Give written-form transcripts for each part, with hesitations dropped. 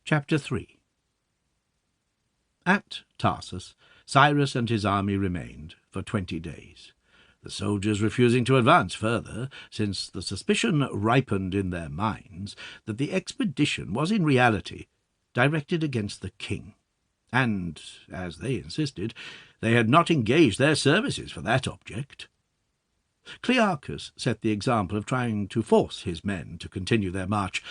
Chapter 3. At Tarsus, Cyrus and his army remained for 20 days, the soldiers refusing to advance further, since the suspicion ripened in their minds that the expedition was in reality directed against the king, and, as they insisted, they had not engaged their services for that object. Clearchus set the example of trying to force his men to continue their march,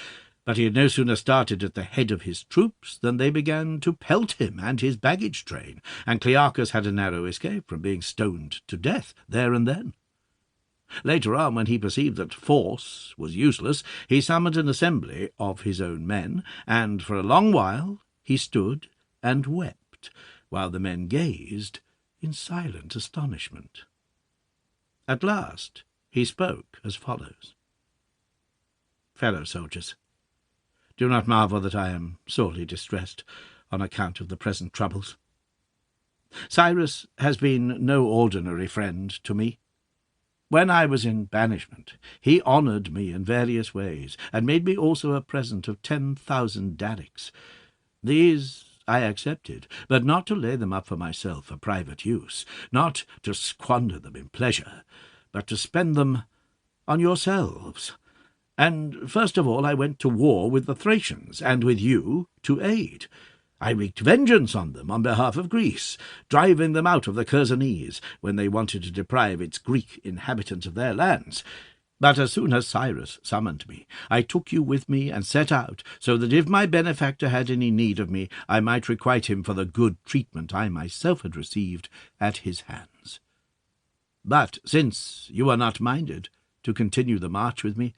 but he had no sooner started at the head of his troops than they began to pelt him and his baggage train, and Clearchus had a narrow escape from being stoned to death there and then. Later on, when he perceived that force was useless, he summoned an assembly of his own men, and for a long while he stood and wept, while the men gazed in silent astonishment. At last he spoke as follows. "Fellow soldiers, do not marvel that I am sorely distressed on account of the present troubles. Cyrus has been no ordinary friend to me. When I was in banishment, he honoured me in various ways, and made me also a present of 10,000 darics. These I accepted, but not to lay them up for myself for private use, not to squander them in pleasure, but to spend them on yourselves. And first of all I went to war with the Thracians, and with you to aid. I wreaked vengeance on them on behalf of Greece, driving them out of the Chersonese when they wanted to deprive its Greek inhabitants of their lands. But as soon as Cyrus summoned me, I took you with me and set out, so that if my benefactor had any need of me, I might requite him for the good treatment I myself had received at his hands. But since you are not minded to continue the march with me,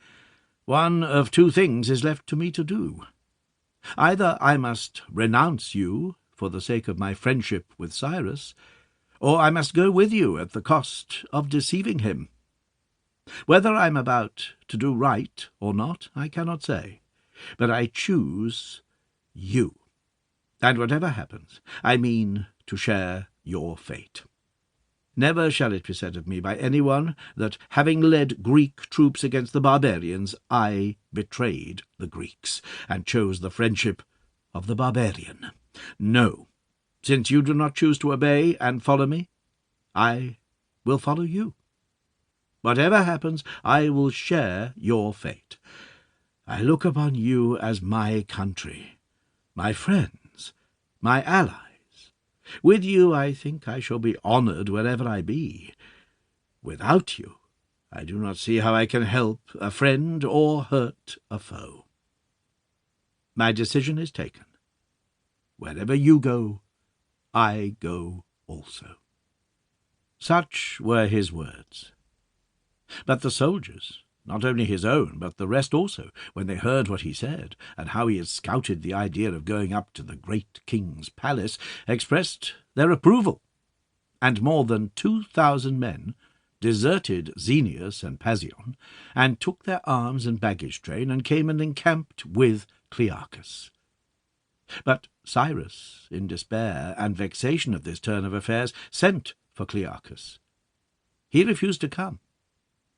one of two things is left to me to do. Either I must renounce you for the sake of my friendship with Cyrus, or I must go with you at the cost of deceiving him. Whether I am about to do right or not, I cannot say, but I choose you, and whatever happens, I mean to share your fate. Never shall it be said of me by anyone that, having led Greek troops against the barbarians, I betrayed the Greeks, and chose the friendship of the barbarian. No, since you do not choose to obey and follow me, I will follow you. Whatever happens, I will share your fate. I look upon you as my country, my friends, my allies. With you I think I shall be honoured wherever I be. Without you, I do not see how I can help a friend or hurt a foe. My decision is taken. Wherever you go, I go also." Such were his words. But the soldiers, not only his own, but the rest also, when they heard what he said, and how he had scouted the idea of going up to the great king's palace, expressed their approval, and more than 2,000 men deserted Xenius and Pasion, and took their arms and baggage train, and came and encamped with Clearchus. But Cyrus, in despair and vexation at this turn of affairs, sent for Clearchus. He refused to come,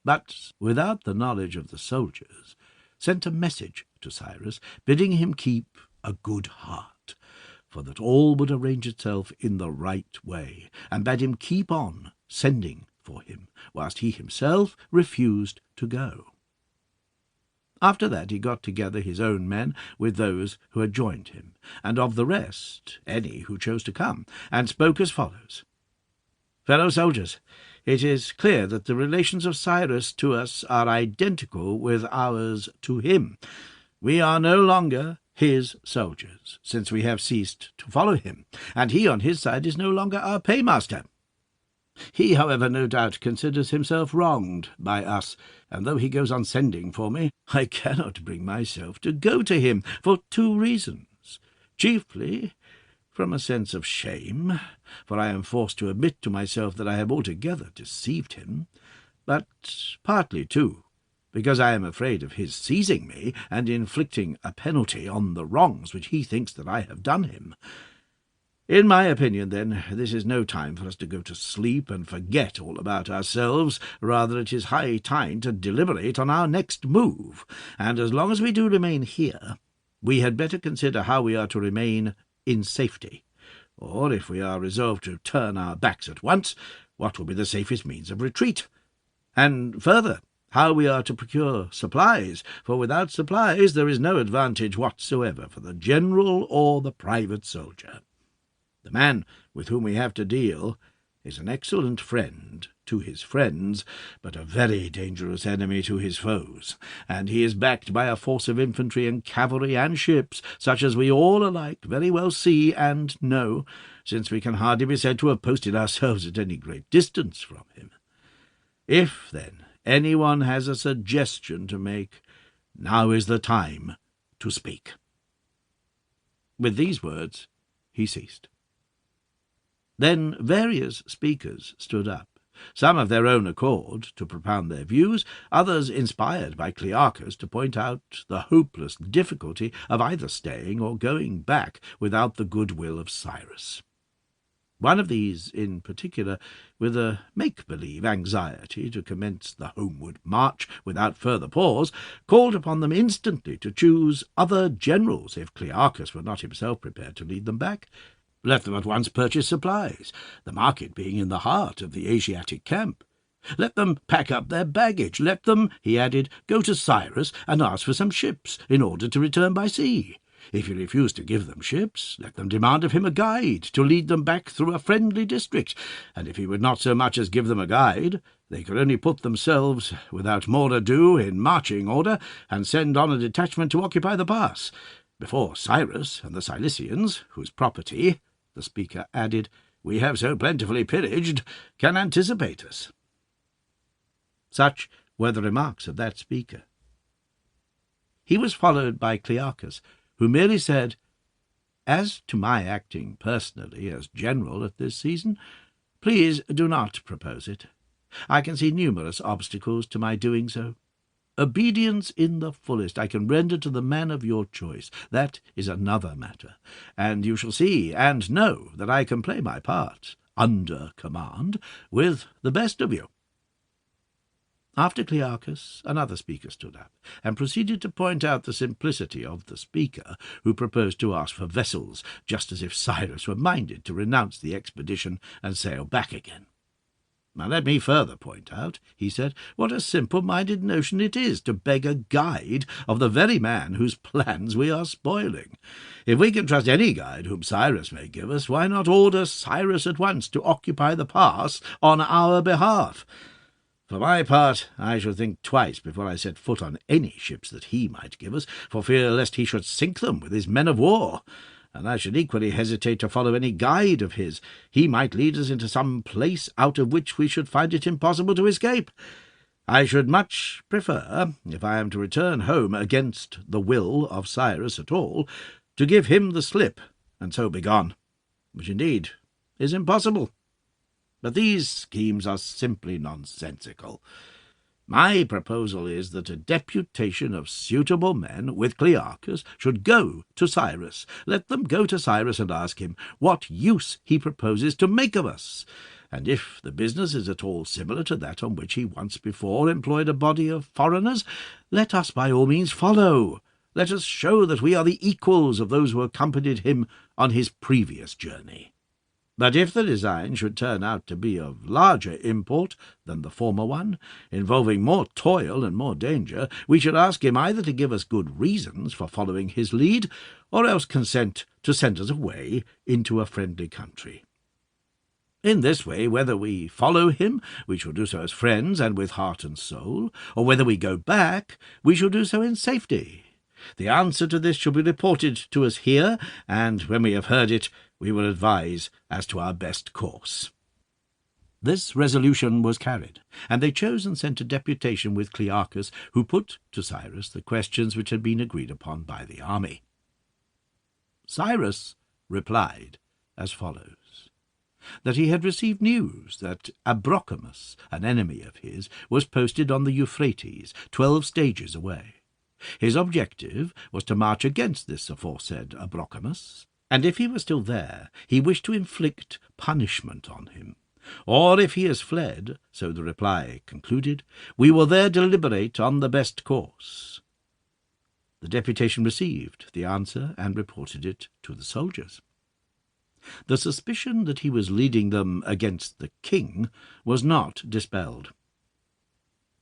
but, without the knowledge of the soldiers, sent a message to Cyrus, bidding him keep a good heart, for that all would arrange itself in the right way, and bade him keep on sending for him, whilst he himself refused to go. After that he got together his own men with those who had joined him, and of the rest any who chose to come, and spoke as follows. "Fellow soldiers, it is clear that the relations of Cyrus to us are identical with ours to him. We are no longer his soldiers, since we have ceased to follow him, and he on his side is no longer our paymaster. He, however, no doubt considers himself wronged by us, and though he goes on sending for me, I cannot bring myself to go to him for 2 reasons, chiefly from a sense of shame, for I am forced to admit to myself that I have altogether deceived him, but partly, too, because I am afraid of his seizing me and inflicting a penalty on the wrongs which he thinks that I have done him. In my opinion, then, this is no time for us to go to sleep and forget all about ourselves. Rather, it is high time to deliberate on our next move, and as long as we do remain here, we had better consider how we are to remain in safety, or if we are resolved to turn our backs at once, what will be the safest means of retreat, and further, how we are to procure supplies, for without supplies there is no advantage whatsoever for the general or the private soldier. The man with whom we have to deal is an excellent friend to his friends, but a very dangerous enemy to his foes, and he is backed by a force of infantry and cavalry and ships, such as we all alike very well see and know, since we can hardly be said to have posted ourselves at any great distance from him. If, then, anyone has a suggestion to make, now is the time to speak." With these words he ceased. Then various speakers stood up, some of their own accord to propound their views, others inspired by Clearchus to point out the hopeless difficulty of either staying or going back without the goodwill of Cyrus. One of these, in particular, with a make-believe anxiety to commence the homeward march without further pause, called upon them instantly to choose other generals if Clearchus were not himself prepared to lead them back. Let them at once purchase supplies, the market being in the heart of the Asiatic camp. Let them pack up their baggage. Let them, he added, go to Cyrus and ask for some ships in order to return by sea. If he refused to give them ships, let them demand of him a guide to lead them back through a friendly district, and if he would not so much as give them a guide, they could only put themselves, without more ado, in marching order, and send on a detachment to occupy the pass, before Cyrus and the Cilicians, whose property, the speaker added, we have so plentifully pillaged, can anticipate us. Such were the remarks of that speaker. He was followed by Clearchus, who merely said, "As to my acting personally as general at this season, please do not propose it. I can see numerous obstacles to my doing so. Obedience in the fullest I can render to the man of your choice. That is another matter, and you shall see and know that I can play my part, under command, with the best of you." After Clearchus, another speaker stood up, and proceeded to point out the simplicity of the speaker, who proposed to ask for vessels, just as if Cyrus were minded to renounce the expedition and sail back again. "Now let me further point out," he said, "what a simple-minded notion it is to beg a guide of the very man whose plans we are spoiling. If we can trust any guide whom Cyrus may give us, why not order Cyrus at once to occupy the pass on our behalf? For my part, I should think twice before I set foot on any ships that he might give us, for fear lest he should sink them with his men of war, and I should equally hesitate to follow any guide of his. He might lead us into some place out of which we should find it impossible to escape. I should much prefer, if I am to return home against the will of Cyrus at all, to give him the slip, and so be gone, which indeed is impossible. But these schemes are simply nonsensical. My proposal is that a deputation of suitable men, with Clearchus, should go to Cyrus. Let them go to Cyrus and ask him what use he proposes to make of us, and if the business is at all similar to that on which he once before employed a body of foreigners, let us by all means follow. Let us show that we are the equals of those who accompanied him on his previous journey. But if the design should turn out to be of larger import than the former one, involving more toil and more danger, we should ask him either to give us good reasons for following his lead, or else consent to send us away into a friendly country. In this way, whether we follow him, we shall do so as friends and with heart and soul, or whether we go back, we shall do so in safety. The answer to this shall be reported to us here, and when we have heard it, we will advise as to our best course." This resolution was carried, and they chose and sent a deputation with Clearchus, who put to Cyrus the questions which had been agreed upon by the army. Cyrus replied as follows: that he had received news that Abrocamus, an enemy of his, was posted on the Euphrates, 12 stages away. His objective was to march against this aforesaid Abrocamus, and if he were still there, he wished to inflict punishment on him. Or if he has fled, so the reply concluded, we will there deliberate on the best course. The deputation received the answer and reported it to the soldiers. The suspicion that he was leading them against the king was not dispelled,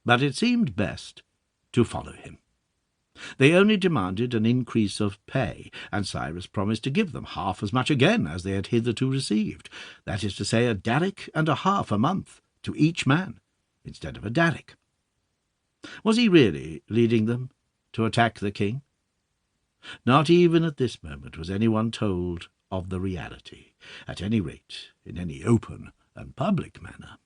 but it seemed best to follow him. They only demanded an increase of pay, and Cyrus promised to give them half as much again as they had hitherto received, that is to say, 1.5 darrhs a month to each man, instead of 1 darrh. Was he really leading them to attack the king? Not even at this moment was anyone told of the reality, at any rate in any open and public manner.